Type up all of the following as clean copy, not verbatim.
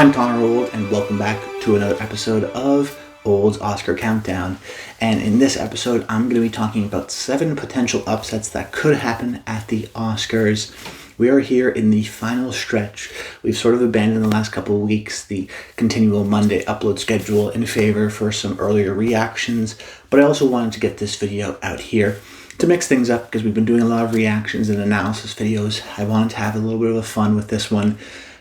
I'm Connor Old, and welcome back to another episode of Old's Oscar Countdown. And in this episode, I'm going to be talking about 7 potential upsets that could happen at the Oscars. We are here in the final stretch. We've sort of abandoned the last couple of weeks the continual Monday upload schedule in favor for some earlier reactions, but I also wanted to get this video out here to mix things up because we've been doing a lot of reactions and analysis videos. I wanted to have a little bit of fun with this one,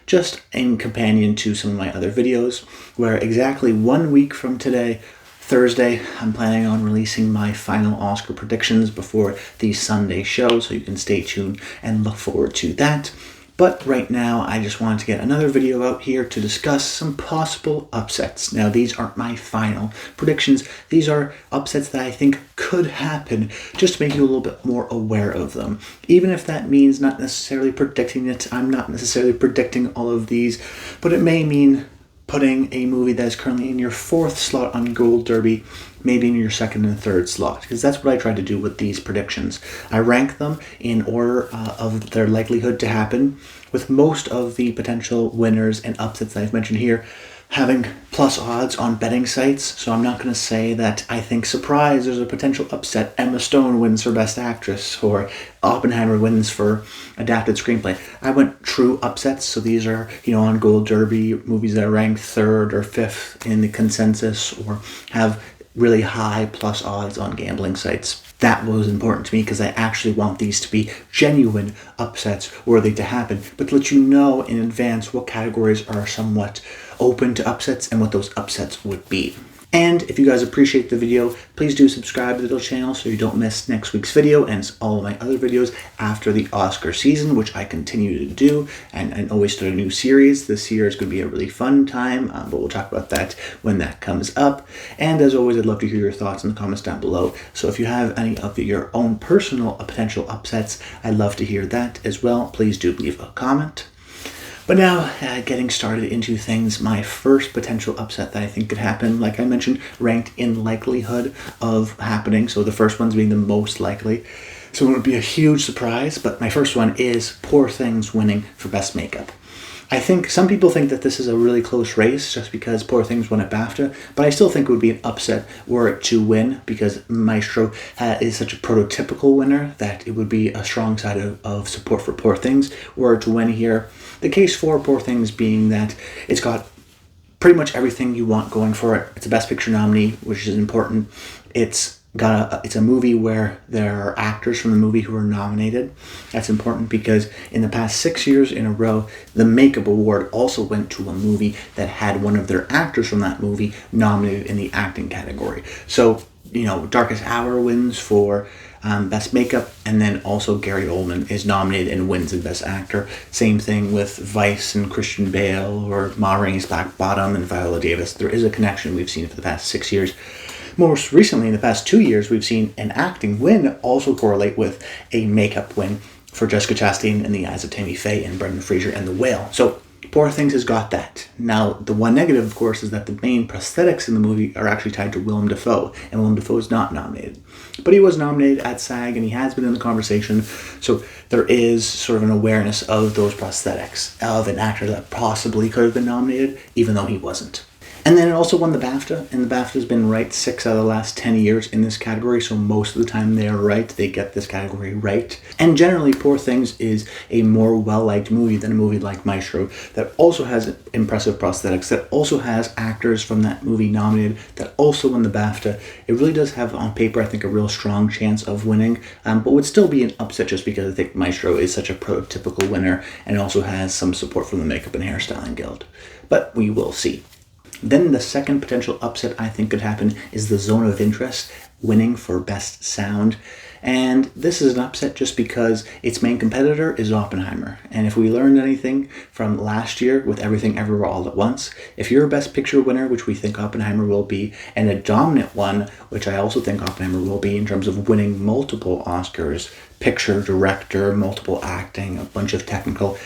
just in companion to some of my other videos, where exactly 1 week from today, Thursday, I'm planning on releasing my final Oscar predictions before the Sunday show, so you can stay tuned and look forward to that. But right now, I just wanted to get another video out here to discuss some possible upsets. Now, these aren't my final predictions. These are upsets that I think could happen, just to make you a little bit more aware of them. Even if that means not necessarily predicting it, I'm not necessarily predicting all of these, but it may mean putting a movie that is currently in your 4th slot on Gold Derby, maybe in your 2nd and 3rd slot, because that's what I tried to do with these predictions. I rank them in order of their likelihood to happen, with most of the potential winners and upsets that I've mentioned here having plus odds on betting sites. So I'm not going to say that I think, surprise, there's a potential upset, Emma Stone wins for Best Actress, or Oppenheimer wins for Adapted Screenplay. I went true upsets, so these are, on Gold Derby, movies that rank 3rd or 5th in the consensus, or have really high plus odds on gambling sites. That was important to me because I actually want these to be genuine upsets worthy to happen, but to let you know in advance what categories are somewhat open to upsets and what those upsets would be. And if you guys appreciate the video, please do subscribe to the channel so you don't miss next week's video and all of my other videos after the Oscar season, which I continue to do, and always start a new series. This year is going to be a really fun time, but we'll talk about that when that comes up. And as always, I'd love to hear your thoughts in the comments down below. So if you have any of your own personal potential upsets, I'd love to hear that as well. Please do leave a comment. But now, getting started into things, my first potential upset that I think could happen, like I mentioned, ranked in likelihood of happening. So the first one's being the most likely. So it would be a huge surprise, but my first one is Poor Things winning for Best Makeup. I think some people think that this is a really close race just because Poor Things won at BAFTA, but I still think it would be an upset were it to win because Maestro is such a prototypical winner that it would be a strong side of support for Poor Things were it to win here. The case for Poor Things being that it's got pretty much everything you want going for it. It's a Best Picture nominee, which is important. It's a movie where there are actors from the movie who are nominated. That's important because in the past 6 years in a row, the Makeup Award also went to a movie that had one of their actors from that movie nominated in the acting category. So, Darkest Hour wins for Best Makeup, and then also Gary Oldman is nominated and wins in Best Actor. Same thing with Vice and Christian Bale, or Ma Rainey's Black Bottom and Viola Davis. There is a connection we've seen for the past 6 years. Most recently, in the past 2 years, we've seen an acting win also correlate with a makeup win for Jessica Chastain in The Eyes of Tammy Faye and Brendan Fraser and The Whale. So Poor Things has got that. Now, the one negative, of course, is that the main prosthetics in the movie are actually tied to Willem Dafoe, and Willem Dafoe is not nominated. But he was nominated at SAG, and he has been in the conversation, so there is sort of an awareness of those prosthetics, of an actor that possibly could have been nominated, even though he wasn't. And then it also won the BAFTA, and the BAFTA has been right 6 out of the last 10 years in this category, so most of the time they are right. They get this category right. And generally, Poor Things is a more well-liked movie than a movie like Maestro that also has impressive prosthetics, that also has actors from that movie nominated, that also won the BAFTA. It really does have, on paper, I think, a real strong chance of winning, but would still be an upset just because I think Maestro is such a prototypical winner and also has some support from the Makeup and Hairstyling Guild. But we will see. Then the second potential upset I think could happen is The Zone of Interest winning for Best Sound. And this is an upset just because its main competitor is Oppenheimer. And if we learned anything from last year with Everything Everywhere All at Once, if you're a Best Picture winner, which we think Oppenheimer will be, and a dominant one, which I also think Oppenheimer will be in terms of winning multiple Oscars, picture, director, multiple acting, a bunch of technical,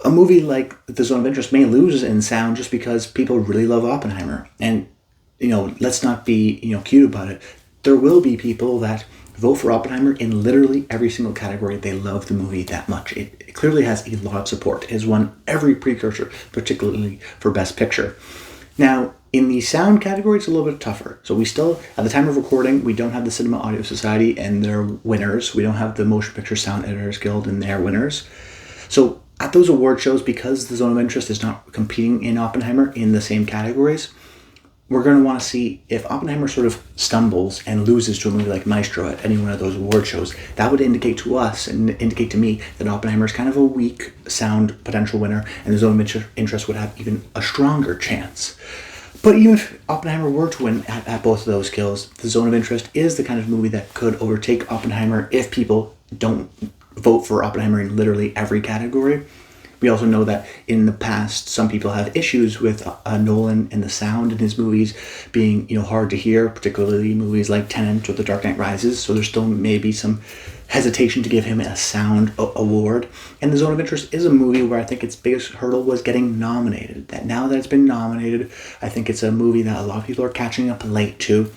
a movie like The Zone of Interest may lose in sound just because people really love Oppenheimer. And, let's not be, cute about it. There will be people that vote for Oppenheimer in literally every single category. They love the movie that much. It clearly has a lot of support. It has won every precursor, particularly for Best Picture. Now, in the sound category, it's a little bit tougher. So we still, at the time of recording, we don't have the Cinema Audio Society and their winners. We don't have the Motion Picture Sound Editors Guild and their winners. So at those award shows, because the Zone of Interest is not competing in Oppenheimer in the same categories, we're going to want to see if Oppenheimer sort of stumbles and loses to a movie like Maestro at any one of those award shows. That would indicate to us and indicate to me that Oppenheimer is kind of a weak sound potential winner, and the Zone of Interest would have even a stronger chance. But even if Oppenheimer were to win at both of those skills, the Zone of Interest is the kind of movie that could overtake Oppenheimer if people don't vote for Oppenheimer in literally every category. We also know that in the past, some people have issues with Nolan and the sound in his movies being, hard to hear, particularly movies like Tenet or The Dark Knight Rises. So there's still maybe some hesitation to give him a sound award. And The Zone of Interest is a movie where I think its biggest hurdle was getting nominated. That now that it's been nominated, I think it's a movie that a lot of people are catching up late to.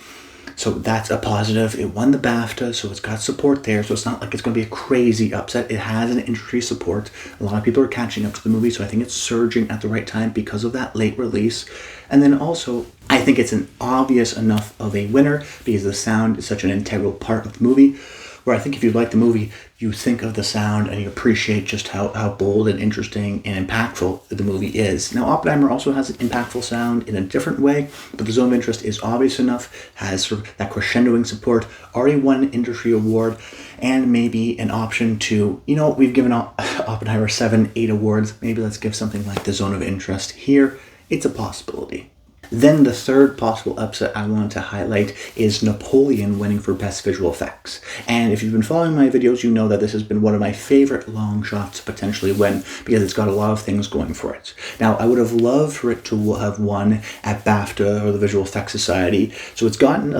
So that's a positive. It won the BAFTA, so it's got support there. So it's not like it's going to be a crazy upset. It has an industry support. A lot of people are catching up to the movie, so I think it's surging at the right time because of that late release. And then also, I think it's an obvious enough of a winner because the sound is such an integral part of the movie, where I think if you like the movie, you think of the sound and you appreciate just how bold and interesting and impactful the movie is. Now, Oppenheimer also has an impactful sound in a different way, but the Zone of Interest is obvious enough, has sort of that crescendoing support, already won an industry award, and maybe an option to, we've given Oppenheimer 7, 8 awards, maybe let's give something like the Zone of Interest here. It's a possibility. Then the third possible upset I want to highlight is Napoleon winning for Best Visual Effects. And if you've been following my videos, you know that this has been one of my favorite long shots to potentially win because it's got a lot of things going for it. Now, I would have loved for it to have won at BAFTA or the Visual Effects Society, so it's gotten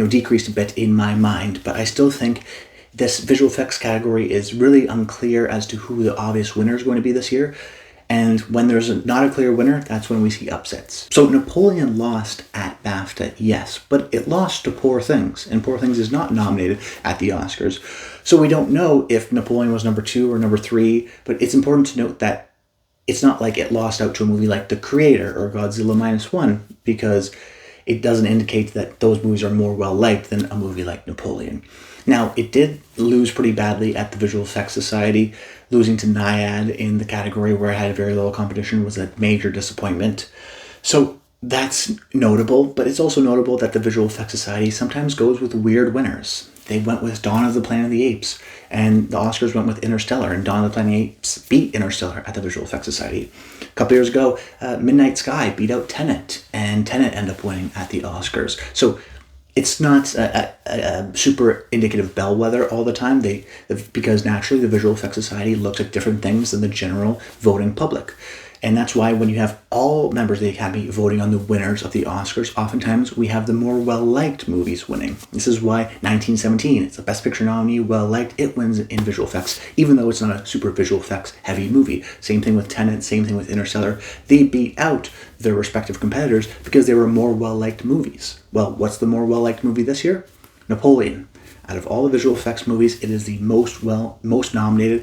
decreased a bit in my mind, but I still think this visual effects category is really unclear as to who the obvious winner is going to be this year. And when there's not a clear winner, that's when we see upsets. So Napoleon lost at BAFTA, yes, but it lost to Poor Things, and Poor Things is not nominated at the Oscars. So we don't know if Napoleon was number 2 or number 3, but it's important to note that it's not like it lost out to a movie like The Creator or Godzilla -1, because it doesn't indicate that those movies are more well-liked than a movie like Napoleon. Now, it did lose pretty badly at the Visual Effects Society. Losing to Naiad in the category where it had very little competition was a major disappointment. So that's notable, but it's also notable that the Visual Effects Society sometimes goes with weird winners. They went with Dawn of the Planet of the Apes, and the Oscars went with Interstellar, and Dawn of the Planet of the Apes beat Interstellar at the Visual Effects Society. A couple years ago, Midnight Sky beat out Tenet, and Tenet ended up winning at the Oscars. So it's not a super indicative bellwether all the time, because naturally the Visual Effects Society looks at different things than the general voting public. And that's why when you have all members of the Academy voting on the winners of the Oscars, oftentimes we have the more well-liked movies winning. This is why 1917, it's a Best Picture nominee, well-liked, it wins in visual effects, even though it's not a super visual effects heavy movie. Same thing with Tenet, same thing with Interstellar. They beat out their respective competitors because they were more well-liked movies. Well, what's the more well-liked movie this year? Napoleon. Out of all the visual effects movies, it is the most nominated,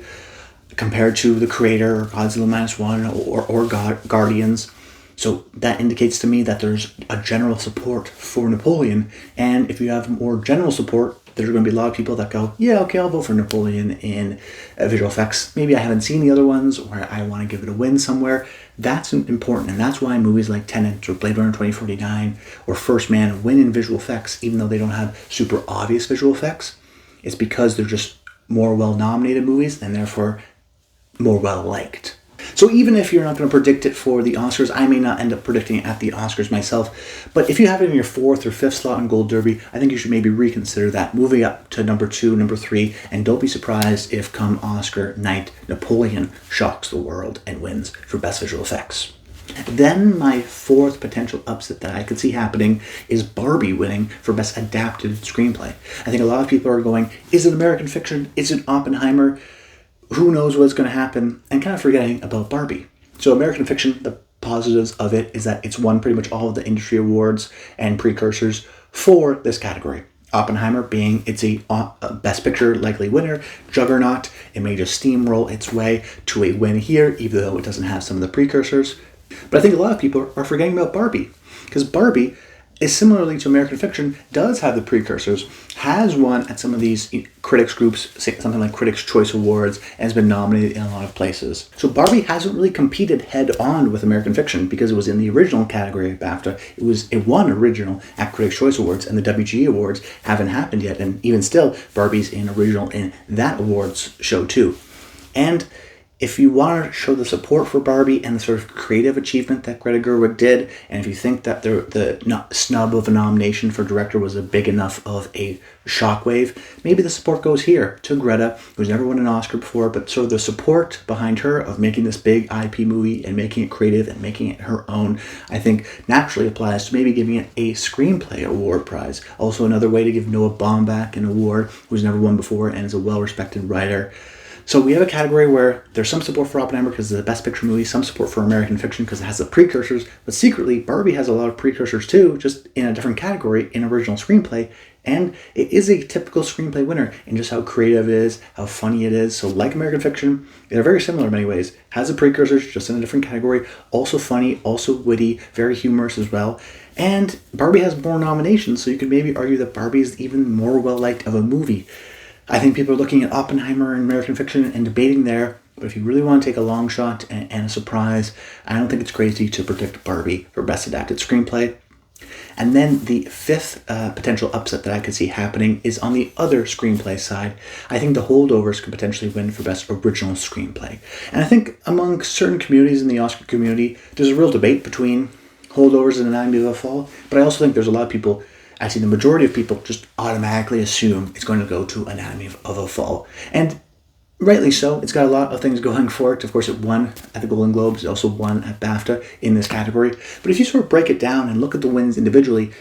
compared to The Creator or Godzilla -1 or Guardians. So that indicates to me that there's a general support for Napoleon. And if you have more general support, there's going to be a lot of people that go, yeah, okay, I'll vote for Napoleon in visual effects. Maybe I haven't seen the other ones, or I want to give it a win somewhere. That's important, and that's why movies like Tenet or Blade Runner 2049 or First Man win in visual effects, even though they don't have super obvious visual effects. It's because they're just more well-nominated movies, and therefore more well-liked. So even if you're not going to predict it for the Oscars, I may not end up predicting it at the Oscars myself, but if you have it in your 4th or 5th slot in Gold Derby, I think you should maybe reconsider that, moving up to number 2, number 3, and don't be surprised if come Oscar night, Napoleon shocks the world and wins for Best Visual Effects. Then my 4th potential upset that I could see happening is Barbie winning for Best Adapted Screenplay. I think a lot of people are going, is it American Fiction? Is it Oppenheimer? Who knows what's going to happen, and kind of forgetting about Barbie. So American Fiction, the positives of it is that it's won pretty much all of the industry awards and precursors for this category. Oppenheimer being it's a Best Picture likely winner, juggernaut. It may just steamroll its way to a win here, even though it doesn't have some of the precursors. But I think a lot of people are forgetting about Barbie, because Barbie is similarly to American Fiction, does have the precursors, has won at some of these critics groups, something like Critics' Choice Awards, and has been nominated in a lot of places. So Barbie hasn't really competed head-on with American Fiction because it was in the original category of BAFTA. It won original at Critics' Choice Awards, and the WGA Awards haven't happened yet. And even still, Barbie's in original in that awards show too. And if you want to show the support for Barbie and the sort of creative achievement that Greta Gerwig did, and if you think that the snub of a nomination for director was a big enough of a shockwave, maybe the support goes here to Greta, who's never won an Oscar before, but sort of the support behind her of making this big IP movie and making it creative and making it her own, I think naturally applies to maybe giving it a Screenplay Award prize. Also another way to give Noah Baumbach an award, who's never won before and is a well-respected writer. So we have a category where there's some support for Oppenheimer because it's the Best Picture movie, some support for American Fiction because it has the precursors, but secretly Barbie has a lot of precursors too, just in a different category in original screenplay, and it is a typical screenplay winner in just how creative it is, how funny it is. So like American Fiction, they're very similar in many ways. Has the precursors, just in a different category, also funny, also witty, very humorous as well. And Barbie has more nominations, so you could maybe argue that Barbie is even more well-liked of a movie. I think people are looking at Oppenheimer and American Fiction and debating there, but if you really want to take a long shot and a surprise, I don't think it's crazy to predict Barbie for Best Adapted Screenplay. And then the fifth potential upset that I could see happening is on the other screenplay side. I think The Holdovers could potentially win for Best Original Screenplay. And I think among certain communities in the Oscar community, there's a real debate between Holdovers and Anatomy of a Fall, but I also think there's a lot of people, actually the majority of people, just automatically assume it's going to go to Anatomy of a Fall. And rightly so. It's got a lot of things going for it. Of course, it won at the Golden Globes. It also won at BAFTA in this category. But if you sort of break it down and look at the wins individually,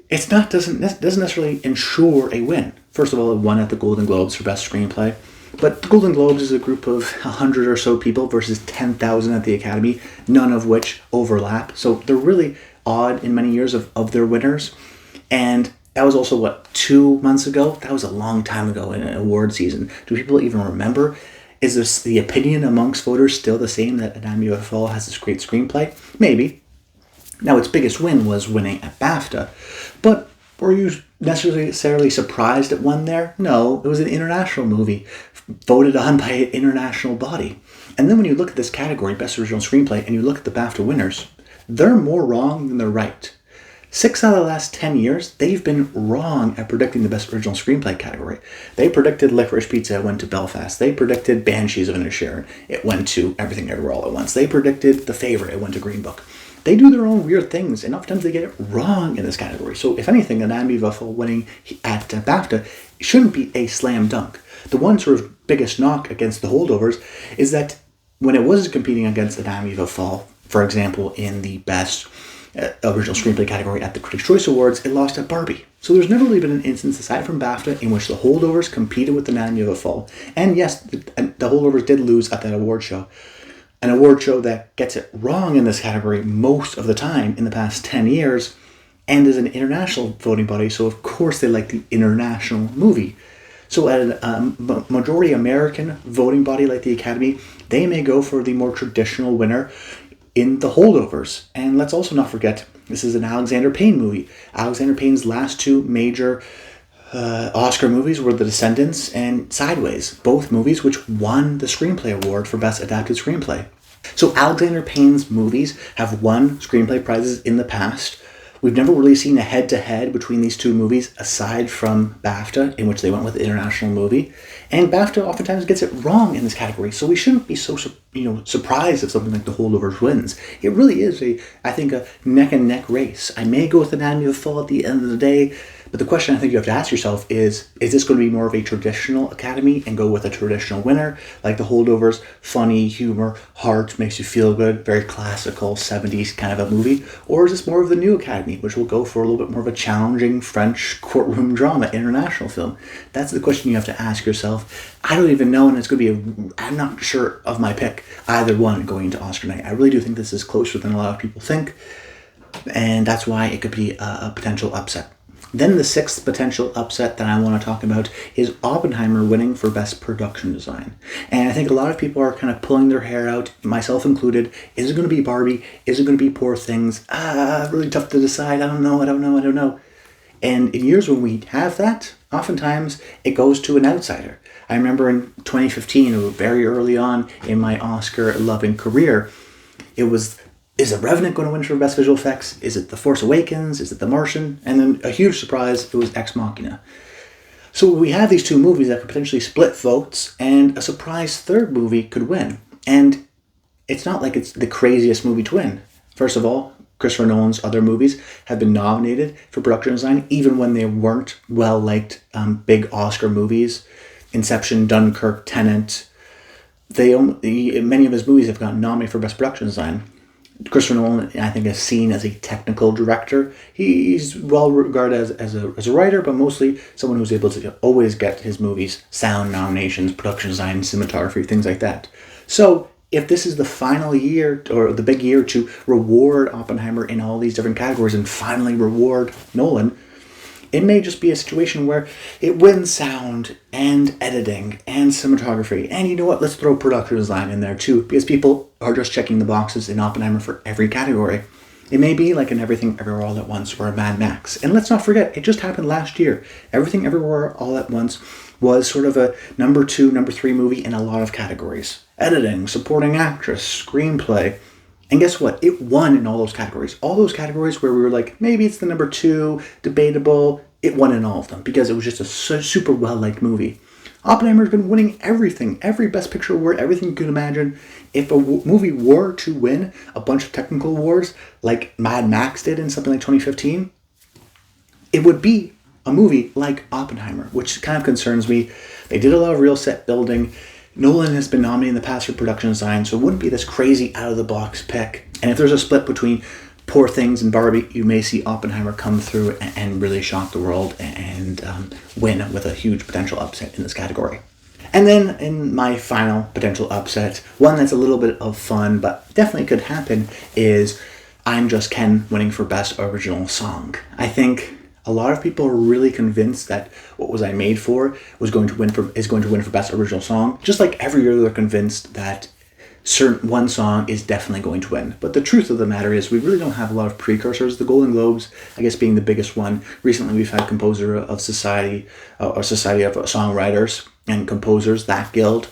doesn't necessarily ensure a win. First of all, it won at the Golden Globes for Best Screenplay. But the Golden Globes is a group of 100 or so people versus 10,000 at the Academy, none of which overlap. So they're really odd in many years of their winners. And that was also, 2 months ago? That was a long time ago in an award season. Do people even remember? Is this the opinion amongst voters still the same that Anatomy of a Fall has this great screenplay? Maybe. Now, its biggest win was winning at BAFTA. But were you necessarily surprised it won there? No, it was an international movie voted on by an international body. And then when you look at this category, Best Original Screenplay, and you look at the BAFTA winners, they're more wrong than they're right. 6 out of the last 10 years, they've been wrong at predicting the Best Original Screenplay category. They predicted Licorice Pizza, it went to Belfast. They predicted Banshees of Inisherin, it went to Everything Everywhere All at Once. They predicted The Favourite, it went to Green Book. They do their own weird things, and oftentimes they get it wrong in this category. So if anything, Anatomy of a Fall winning at BAFTA shouldn't be a slam dunk. The one sort of biggest knock against The Holdovers is that when it was competing against Anatomy of a Fall, for example, in the Best Original Screenplay category at the Critics' Choice Awards, it lost at Barbie. So there's never really been an instance, aside from BAFTA, in which The Holdovers competed with Anatomy of a Fall. And yes, the Holdovers did lose at that award show. An award show that gets it wrong in this category most of the time in the past 10 years, and is an international voting body, so of course they like the international movie. So at a majority American voting body like the Academy, they may go for the more traditional winner in The Holdovers. And let's also not forget, this is an Alexander Payne movie. Alexander Payne's last two major Oscar movies were The Descendants and Sideways, both movies which won the Screenplay Award for Best Adapted Screenplay. So Alexander Payne's movies have won screenplay prizes in the past. We've never really seen a head-to-head between these two movies aside from BAFTA, in which they went with the international movie. And BAFTA oftentimes gets it wrong in this category, so we shouldn't be so surprised if something like The Holdovers wins. It really is, I think, a neck-and-neck race. I may go with Anatomy of a Fall at the end of the day, but the question I think you have to ask yourself is this going to be more of a traditional Academy and go with a traditional winner, like The Holdovers, funny, humor, heart, makes you feel good, very classical, 70s kind of a movie? Or is this more of the new Academy, which will go for a little bit more of a challenging French courtroom drama, international film? That's the question you have to ask yourself. I don't even know, and it's going to be I'm not sure of my pick, either one going into Oscar night. I really do think this is closer than a lot of people think, and that's why it could be a potential upset. Then the sixth potential upset that I want to talk about is Oppenheimer winning for Best Production Design. And I think a lot of people are kind of pulling their hair out, myself included. Is it going to be Barbie? Is it going to be Poor Things? Really tough to decide. I don't know. And in years when we have that, oftentimes it goes to an outsider. I remember in 2015, very early on in my Oscar-loving career, it was, is The Revenant going to win for Best Visual Effects? Is it The Force Awakens? Is it The Martian? And then a huge surprise, it was Ex Machina. So we have these two movies that could potentially split votes, and a surprise third movie could win. And it's not like it's the craziest movie to win. First of all, Christopher Nolan's other movies have been nominated for production design, even when they weren't well-liked big Oscar movies. Inception, Dunkirk, Tenet. Many of his movies have gotten nominated for Best Production Design. Christopher Nolan, I think, is seen as a technical director. He's well regarded as a writer, but mostly someone who's able to always get his movies sound nominations, production design, cinematography, things like that. So if this is the final year, or the big year, to reward Oppenheimer in all these different categories and finally reward Nolan, it may just be a situation where it wins sound and editing and cinematography. And you know what? Let's throw production design in there too, because people are just checking the boxes in Oppenheimer for every category. It may be like an Everything Everywhere All at Once or a Mad Max. And let's not forget, it just happened last year. Everything Everywhere All at Once was sort of a number 2, number 3 movie in a lot of categories. Editing, supporting actress, screenplay. And guess what? It won in all those categories. All those categories where we were like, maybe it's the number 2, debatable. It won in all of them because it was just a super well-liked movie. Oppenheimer's been winning everything, every Best Picture award, everything you could imagine. If a movie were to win a bunch of technical awards, like Mad Max did in something like 2015, it would be a movie like Oppenheimer, which kind of concerns me. They did a lot of real set building. Nolan has been nominated in the past for production design, so it wouldn't be this crazy out-of-the-box pick. And if there's a split between Poor Things and Barbie, you may see Oppenheimer come through and really shock the world and win with a huge potential upset in this category. And then in my final potential upset, one that's a little bit of fun but definitely could happen, is I'm Just Ken winning for Best Original Song. I think a lot of people are really convinced that What Was I Made For is going to win for Best Original Song. Just like every year they're convinced that one song is definitely going to win. But the truth of the matter is we really don't have a lot of precursors. The Golden Globes, I guess, being the biggest one. Recently we've had Composer of Society, or Society of Songwriters and Composers, that guild,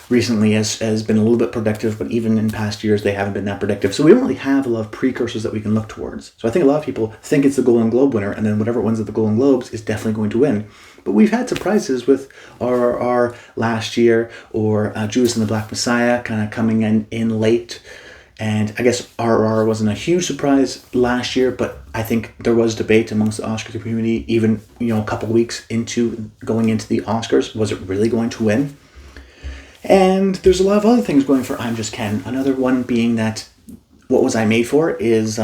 recently has been a little bit productive, but even in past years they haven't been that productive. So we don't really have a lot of precursors that we can look towards. So I think a lot of people think it's the Golden Globe winner, and then whatever wins at the Golden Globes is definitely going to win. But we've had surprises with RRR last year, or Judas and the Black Messiah kind of coming in late. And I guess RRR wasn't a huge surprise last year, but I think there was debate amongst the Oscar community, even a couple weeks going into the Oscars. Was it really going to win? And there's a lot of other things going for I'm Just Ken. Another one being that What Was I Made For is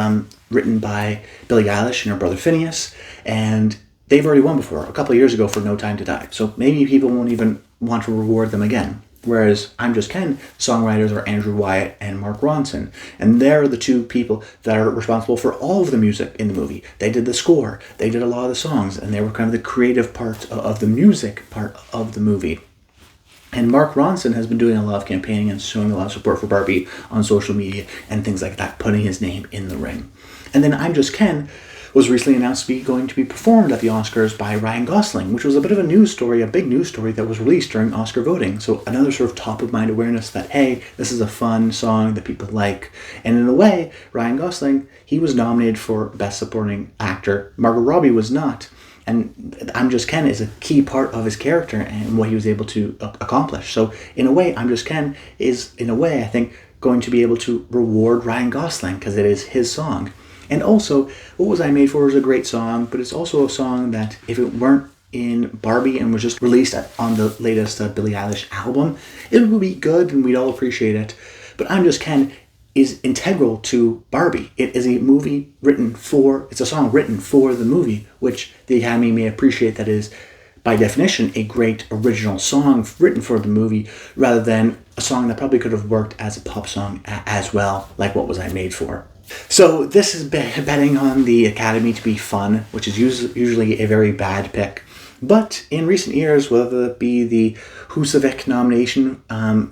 written by Billie Eilish and her brother Phineas, and they've already won before, a couple of years ago, for No Time to Die. So maybe people won't even want to reward them again. Whereas I'm Just Ken, songwriters are Andrew Wyatt and Mark Ronson. And they're the two people that are responsible for all of the music in the movie. They did the score, they did a lot of the songs, and they were kind of the creative part of the music part of the movie. And Mark Ronson has been doing a lot of campaigning and showing a lot of support for Barbie on social media and things like that, putting his name in the ring. And then I'm Just Ken was recently announced to be going to be performed at the Oscars by Ryan Gosling, which was a bit of a news story, a big news story that was released during Oscar voting. So another sort of top-of-mind awareness that, hey, this is a fun song that people like. And in a way, Ryan Gosling, he was nominated for Best Supporting Actor. Margot Robbie was not. And I'm Just Ken is a key part of his character and what he was able to accomplish. So in a way, I'm Just Ken is, in a way, I think, going to be able to reward Ryan Gosling because it is his song. And also, What Was I Made For is a great song, but it's also a song that if it weren't in Barbie and was just released on the latest Billie Eilish album, it would be good and we'd all appreciate it. But I'm Just Ken is integral to Barbie. It is it's a song written for the movie, which the Academy may appreciate. That is, by definition, a great original song written for the movie, rather than a song that probably could have worked as a pop song as well, like What Was I Made For. So this is betting on the Academy to be fun, which is usually a very bad pick. But in recent years, whether it be the Husavik nomination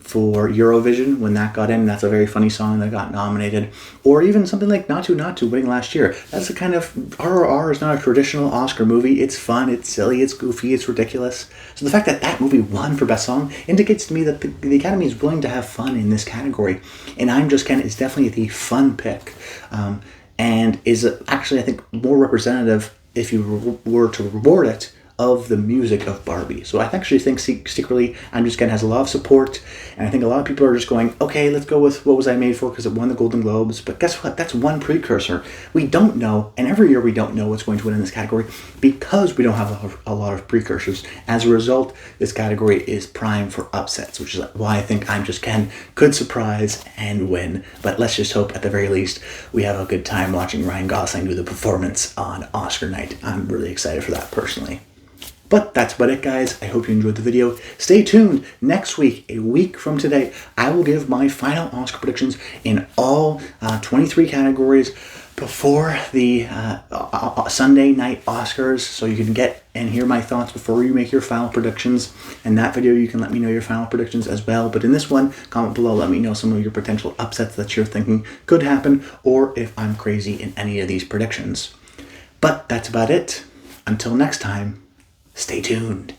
for Eurovision, when that got in, that's a very funny song that got nominated, or even something like Natu Natu winning last year. That's a kind of, RRR is not a traditional Oscar movie. It's fun, it's silly, it's goofy, it's ridiculous. So the fact that that movie won for Best Song indicates to me that the Academy is willing to have fun in this category. And I'm Just Ken is definitely the fun pick. And is actually, I think, more representative, if you were to reward it, of the music of Barbie. So I actually think secretly I'm Just Ken has a lot of support, and I think a lot of people are just going, okay, let's go with What Was I Made For because it won the Golden Globes. But guess what? That's one precursor. We don't know, and every year we don't know what's going to win in this category because we don't have a lot of precursors. As a result, this category is prime for upsets, which is why I think I'm Just Ken could surprise and win. But let's just hope at the very least we have a good time watching Ryan Gosling do the performance on Oscar night. I'm really excited for that personally. But that's about it, guys. I hope you enjoyed the video. Stay tuned. Next week, a week from today, I will give my final Oscar predictions in all 23 categories before the Sunday night Oscars, so you can get and hear my thoughts before you make your final predictions. In that video, you can let me know your final predictions as well. But in this one, comment below, let me know some of your potential upsets that you're thinking could happen, or if I'm crazy in any of these predictions. But that's about it. Until next time, stay tuned.